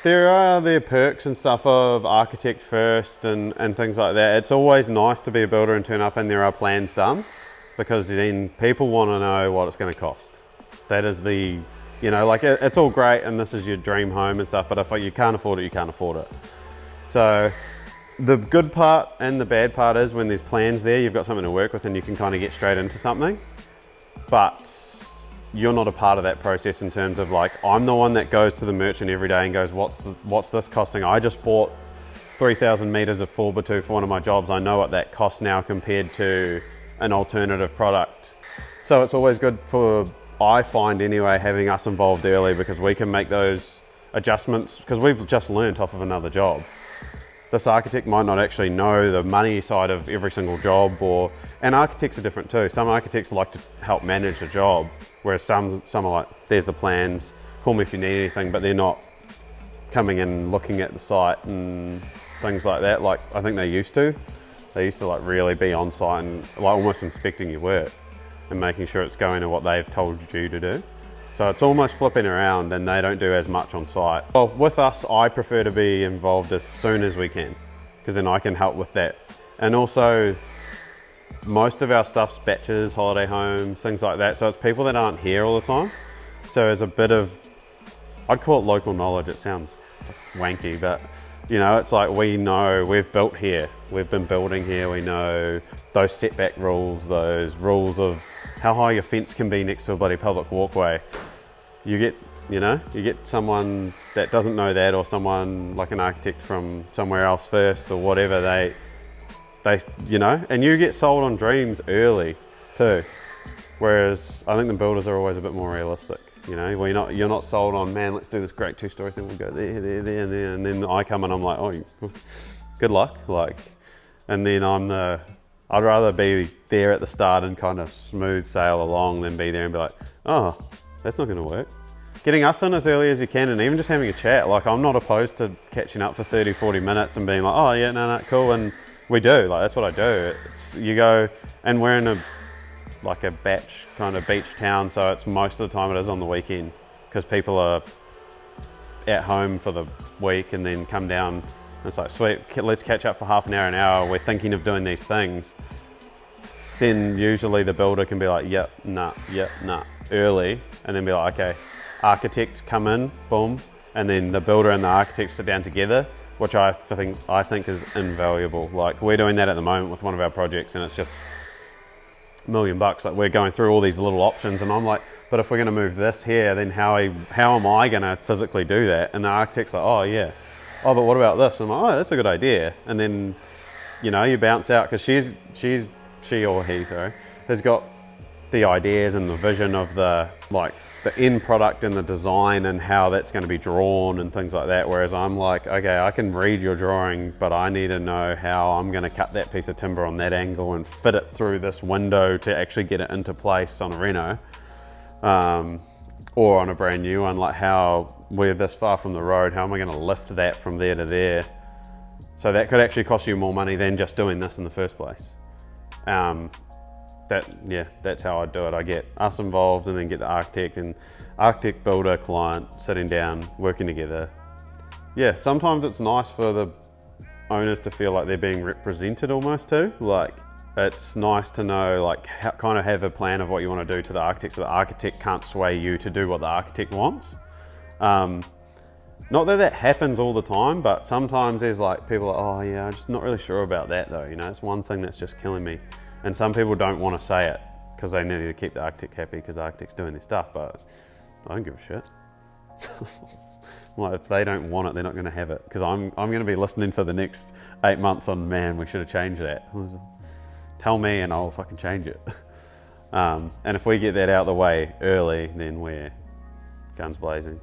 There are their perks and stuff of architect first and things like that. It's always nice to be a builder and turn up and there are plans done, because then people want to know what it's going to cost. That is the, you know, like it's all great and this is your dream home and stuff, but if you can't afford it, you can't afford it. So the good part and the bad part is when there's plans there, you've got something to work with and you can kind of get straight into something. But you're not a part of that process in terms of like, I'm the one that goes to the merchant every day and goes, what's this costing? I just bought 3,000 meters of 4x2 for one of my jobs. I know what that costs now compared to an alternative product. So it's always good for, I find anyway, having us involved early, because we can make those adjustments because we've just learned off of another job. This architect might not actually know the money side of every single job, and architects are different too. Some architects like to help manage the job, whereas some are like, there's the plans, call me if you need anything, but they're not coming in and looking at the site and things like that. Like I think they used to like really be on site and like almost inspecting your work and making sure it's going to what they've told you to do. So it's almost flipping around and they don't do as much on site. Well, with us, I prefer to be involved as soon as we can, because then I can help with that. And also, most of our stuff's batches, holiday homes, things like that. So it's people that aren't here all the time. So there's a bit of, I'd call it local knowledge. It sounds wanky, but you know, it's like we know we've built here. We've been building here. We know those setback rules, those rules of how high your fence can be next to a bloody public walkway. You get someone that doesn't know that, or someone like an architect from somewhere else first or whatever, they you know, and you get sold on dreams early too. Whereas I think the builders are always a bit more realistic. You know, you're not sold on, man, let's do this great 2-story thing, we'll go there, and there, and then I come and I'm like, oh, good luck. Like, and then I'd rather be there at the start and kind of smooth sail along than be there and be like, oh, that's not gonna work. Getting us in as early as you can, and even just having a chat. Like, I'm not opposed to catching up for 30, 40 minutes and being like, oh yeah, no, cool. And we do, like, that's what I do. It's, you go, and we're in a batch kind of beach town, so it's most of the time it is on the weekend, because people are at home for the week and then come down. It's like, sweet, let's catch up for half an hour. We're thinking of doing these things. Then usually the builder can be like, yep, nah, early, and then be like, okay, architects come in, boom, and then the builder and the architect sit down together, which I think is invaluable. Like, we're doing that at the moment with one of our projects, and it's just $1 million. Like, we're going through all these little options, and I'm like, but if we're going to move this here, then how am I going to physically do that? And the architect's like, oh yeah, oh, but what about this? And I'm like, oh, that's a good idea. And then, you know, you bounce out, because she or he has got the ideas and the vision of the end product and the design and how that's going to be drawn and things like that. Whereas I'm like, okay, I can read your drawing, but I need to know how I'm going to cut that piece of timber on that angle and fit it through this window to actually get it into place on a reno, or on a brand new one. Like, how we're this far from the road, how am I going to lift that from there to there? So that could actually cost you more money than just doing this in the first place. That's how I do it. I get us involved and then get the architect, builder, client sitting down, working together. Yeah, sometimes it's nice for the owners to feel like they're being represented almost too. Like, it's nice to know, like, kind of have a plan of what you want to do to the architect, so the architect can't sway you to do what the architect wants. Not that happens all the time, but sometimes there's like people are, oh yeah, I'm just not really sure about that though. You know, it's one thing that's just killing me. And some people don't want to say it because they need to keep the architect happy because the architect's doing their stuff, but I don't give a shit. Well, if they don't want it, they're not going to have it, because I'm going to be listening for the next 8 months on, man, we should have changed that. Tell me and I'll fucking change it. And if we get that out of the way early, then we're guns blazing.